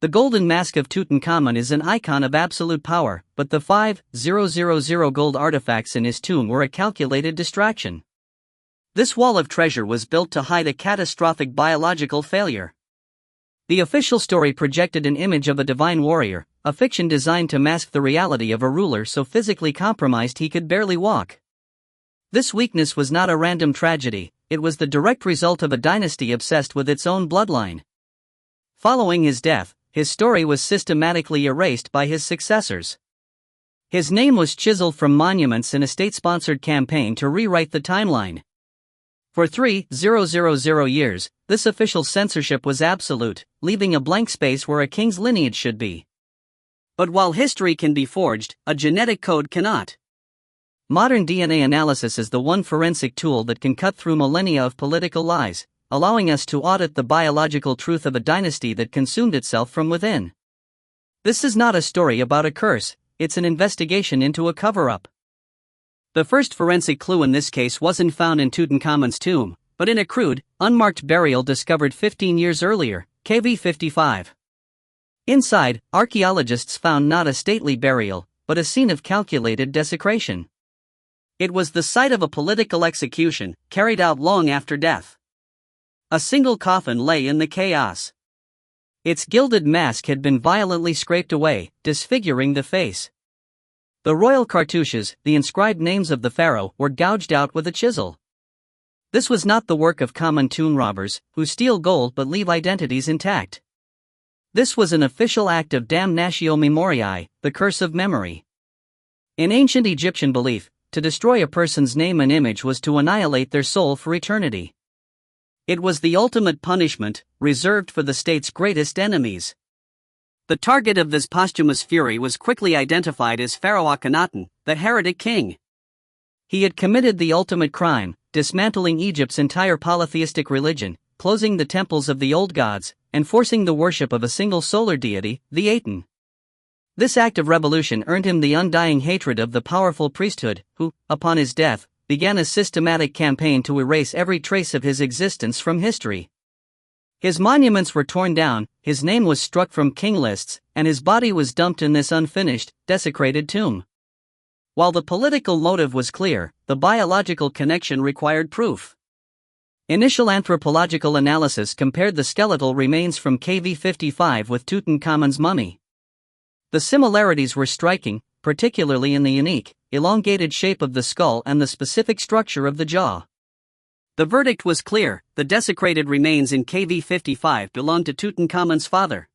The golden mask of Tutankhamun is an icon of absolute power, but the 5,000 gold artifacts in his tomb were a calculated distraction. This wall of treasure was built to hide a catastrophic biological failure. The official story projected an image of a divine warrior, a fiction designed to mask the reality of a ruler so physically compromised he could barely walk. This weakness was not a random tragedy, it was the direct result of a dynasty obsessed with its own bloodline. Following his death, his story was systematically erased by his successors. His name was chiseled from monuments in a state-sponsored campaign to rewrite the timeline. For 3,000 years, this official censorship was absolute, leaving a blank space where a king's lineage should be. But while history can be forged, a genetic code cannot. Modern DNA analysis is the one forensic tool that can cut through millennia of political lies, allowing us to audit the biological truth of a dynasty that consumed itself from within. This is not a story about a curse, it's an investigation into a cover-up. The first forensic clue in this case wasn't found in Tutankhamun's tomb, but in a crude, unmarked burial discovered 15 years earlier, KV 55. Inside, archaeologists found not a stately burial, but a scene of calculated desecration. It was the site of a political execution, carried out long after death. A single coffin lay in the chaos. Its gilded mask had been violently scraped away, disfiguring the face. The royal cartouches, the inscribed names of the pharaoh, were gouged out with a chisel. This was not the work of common tomb robbers, who steal gold but leave identities intact. This was an official act of damnatio memoriae, the curse of memory. In ancient Egyptian belief, to destroy a person's name and image was to annihilate their soul for eternity. It was the ultimate punishment, reserved for the state's greatest enemies. The target of this posthumous fury was quickly identified as Pharaoh Akhenaten, the heretic king. He had committed the ultimate crime, dismantling Egypt's entire polytheistic religion, closing the temples of the old gods, and forcing the worship of a single solar deity, the Aten. This act of revolution earned him the undying hatred of the powerful priesthood, who, upon his death, began a systematic campaign to erase every trace of his existence from history. His monuments were torn down, his name was struck from king lists, and his body was dumped in this unfinished, desecrated tomb. While the political motive was clear, the biological connection required proof. Initial anthropological analysis compared the skeletal remains from KV 55 with Tutankhamun's mummy. The similarities were striking, particularly in the unique, elongated shape of the skull and the specific structure of the jaw. The verdict was clear: the desecrated remains in KV 55 belonged to Tutankhamun's father.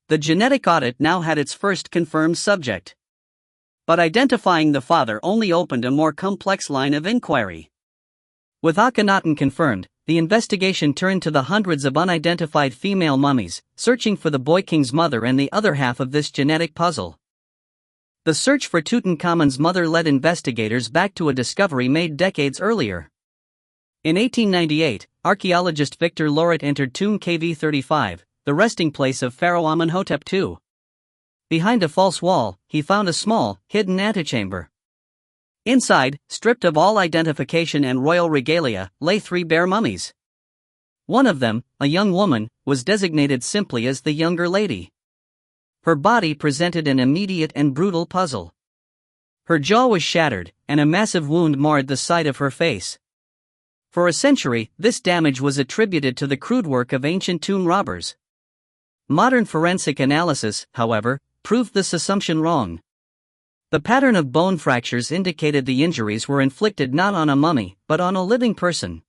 The genetic audit now had its first confirmed subject. But identifying the father only opened a more complex line of inquiry. With Akhenaten confirmed, the investigation turned to the hundreds of unidentified female mummies, searching for the boy king's mother and the other half of this genetic puzzle. The search for Tutankhamun's mother led investigators back to a discovery made decades earlier. In 1898, archaeologist Victor Loret entered tomb KV 35, the resting place of Pharaoh Amenhotep II. Behind a false wall, he found a small, hidden antechamber. Inside, stripped of all identification and royal regalia, lay 3 bare mummies. One of them, a young woman, was designated simply as the younger lady. Her body presented an immediate and brutal puzzle. Her jaw was shattered, and a massive wound marred the side of her face. For a century, this damage was attributed to the crude work of ancient tomb robbers. Modern forensic analysis, however, proved this assumption wrong. The pattern of bone fractures indicated the injuries were inflicted not on a mummy, but on a living person.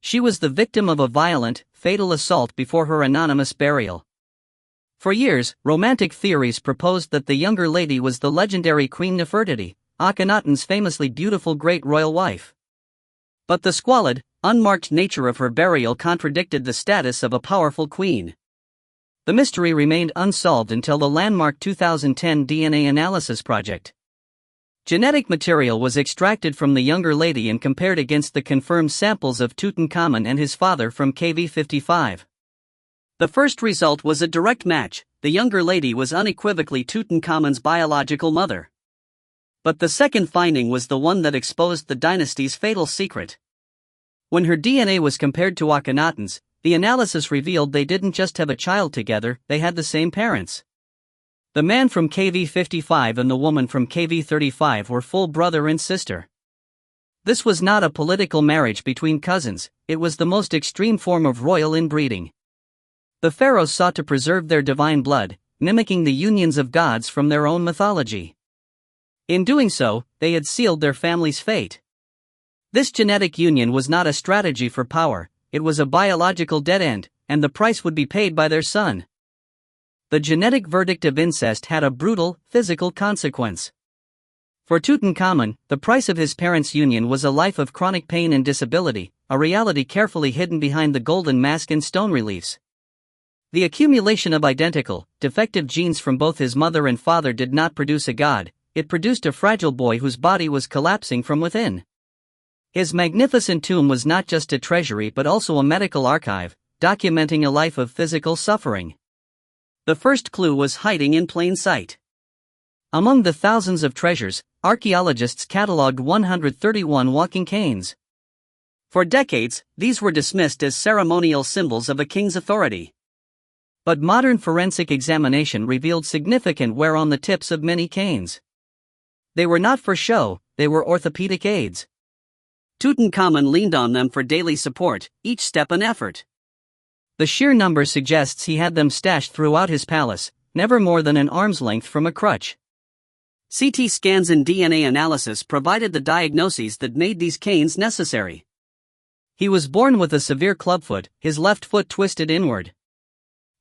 She was the victim of a violent, fatal assault before her anonymous burial. For years, romantic theories proposed that the younger lady was the legendary Queen Nefertiti, Akhenaten's famously beautiful great royal wife. But the squalid, unmarked nature of her burial contradicted the status of a powerful queen. The mystery remained unsolved until the landmark 2010 DNA analysis project. Genetic material was extracted from the younger lady and compared against the confirmed samples of Tutankhamun and his father from KV 55. The first result was a direct match: the younger lady was unequivocally Tutankhamun's biological mother. But the second finding was the one that exposed the dynasty's fatal secret. When her DNA was compared to Akhenaten's, The analysis revealed they didn't just have a child together, they had the same parents. The man from KV 55 and the woman from KV 35 were full brother and sister. This was not a political marriage between cousins, it was the most extreme form of royal inbreeding. The pharaohs sought to preserve their divine blood, mimicking the unions of gods from their own mythology. In doing so, they had sealed their family's fate. This genetic union was not a strategy for power, it was a biological dead end, and the price would be paid by their son. The genetic verdict of incest had a brutal, physical consequence. For Tutankhamun, the price of his parents' union was a life of chronic pain and disability, a reality carefully hidden behind the golden mask and stone reliefs. The accumulation of identical, defective genes from both his mother and father did not produce a god, it produced a fragile boy whose body was collapsing from within. His magnificent tomb was not just a treasury but also a medical archive, documenting a life of physical suffering. The first clue was hiding in plain sight. Among the thousands of treasures, archaeologists catalogued 131 walking canes. For decades, these were dismissed as ceremonial symbols of a king's authority. But modern forensic examination revealed significant wear on the tips of many canes. They were not for show, they were orthopedic aids. Tutankhamun leaned on them for daily support, each step an effort. The sheer number suggests he had them stashed throughout his palace, never more than an arm's length from a crutch. CT scans and DNA analysis provided the diagnoses that made these canes necessary. He was born with a severe clubfoot, his left foot twisted inward.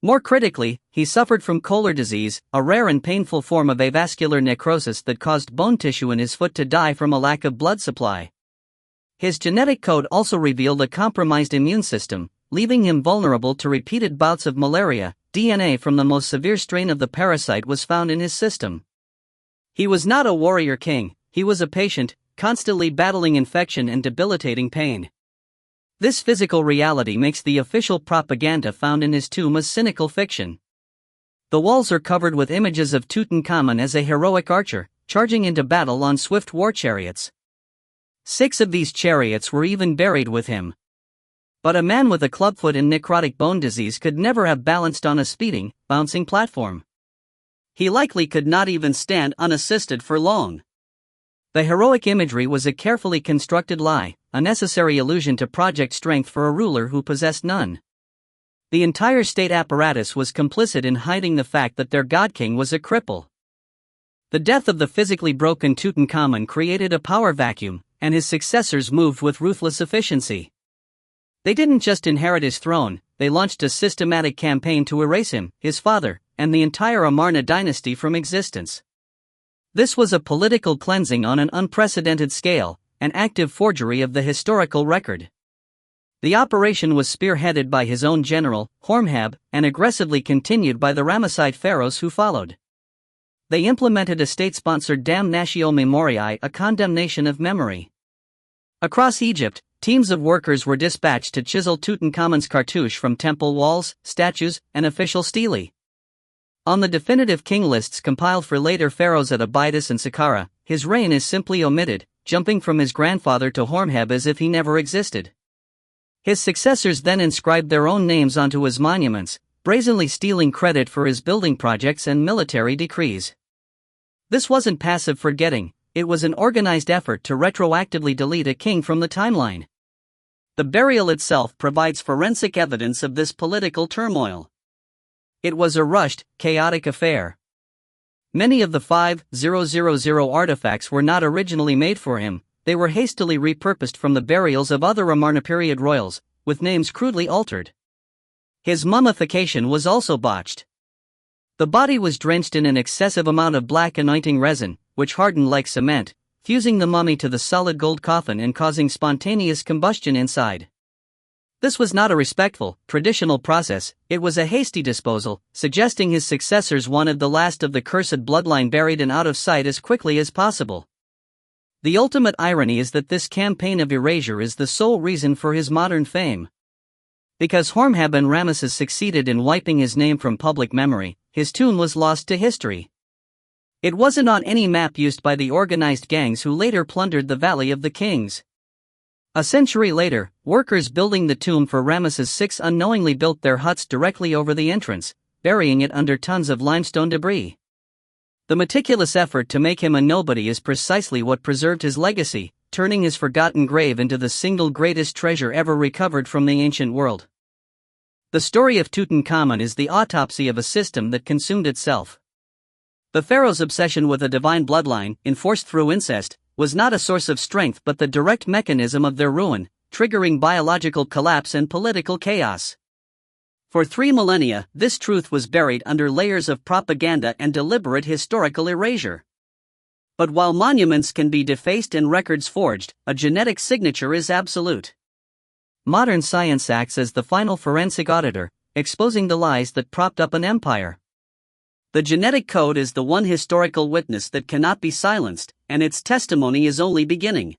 More critically, he suffered from Kolar disease, a rare and painful form of avascular necrosis that caused bone tissue in his foot to die from a lack of blood supply. His genetic code also revealed a compromised immune system, leaving him vulnerable to repeated bouts of malaria. DNA from the most severe strain of the parasite was found in his system. He was not a warrior king, he was a patient, constantly battling infection and debilitating pain. This physical reality makes the official propaganda found in his tomb a cynical fiction. The walls are covered with images of Tutankhamun as a heroic archer, charging into battle on swift war chariots. 6 of these chariots were even buried with him. But a man with a clubfoot and necrotic bone disease could never have balanced on a speeding, bouncing platform. He likely could not even stand unassisted for long. The heroic imagery was a carefully constructed lie, a necessary illusion to project strength for a ruler who possessed none. The entire state apparatus was complicit in hiding the fact that their god-king was a cripple. The death of the physically broken Tutankhamun created a power vacuum, and his successors moved with ruthless efficiency. They didn't just inherit his throne, they launched a systematic campaign to erase him, his father, and the entire Amarna dynasty from existence. This was a political cleansing on an unprecedented scale, an active forgery of the historical record. The operation was spearheaded by his own general, Horemheb, and aggressively continued by the Ramesside pharaohs who followed. They implemented a state-sponsored damnatio memoriae, a condemnation of memory. Across Egypt, teams of workers were dispatched to chisel Tutankhamun's cartouche from temple walls, statues, and official stelae. On the definitive king lists compiled for later pharaohs at Abydos and Saqqara, his reign is simply omitted, jumping from his grandfather to Horemheb as if he never existed. His successors then inscribed their own names onto his monuments, brazenly stealing credit for his building projects and military decrees. This wasn't passive forgetting, it was an organized effort to retroactively delete a king from the timeline. The burial itself provides forensic evidence of this political turmoil. It was a rushed, chaotic affair. Many of the 5,000 artifacts were not originally made for him, they were hastily repurposed from the burials of other Amarna period royals, with names crudely altered. His mummification was also botched. The body was drenched in an excessive amount of black anointing resin, which hardened like cement, fusing the mummy to the solid gold coffin and causing spontaneous combustion inside. This was not a respectful, traditional process, it was a hasty disposal, suggesting his successors wanted the last of the cursed bloodline buried and out of sight as quickly as possible. The ultimate irony is that this campaign of erasure is the sole reason for his modern fame. Because Horemheb and Ramesses succeeded in wiping his name from public memory, his tomb was lost to history. It wasn't on any map used by the organized gangs who later plundered the Valley of the Kings. A century later, workers building the tomb for Ramesses VI unknowingly built their huts directly over the entrance, burying it under tons of limestone debris. The meticulous effort to make him a nobody is precisely what preserved his legacy, turning his forgotten grave into the single greatest treasure ever recovered from the ancient world. The story of Tutankhamun is the autopsy of a system that consumed itself. The pharaoh's obsession with a divine bloodline, enforced through incest, was not a source of strength but the direct mechanism of their ruin, triggering biological collapse and political chaos. For 3 millennia, this truth was buried under layers of propaganda and deliberate historical erasure. But while monuments can be defaced and records forged, a genetic signature is absolute. Modern science acts as the final forensic auditor, exposing the lies that propped up an empire. The genetic code is the one historical witness that cannot be silenced, and its testimony is only beginning.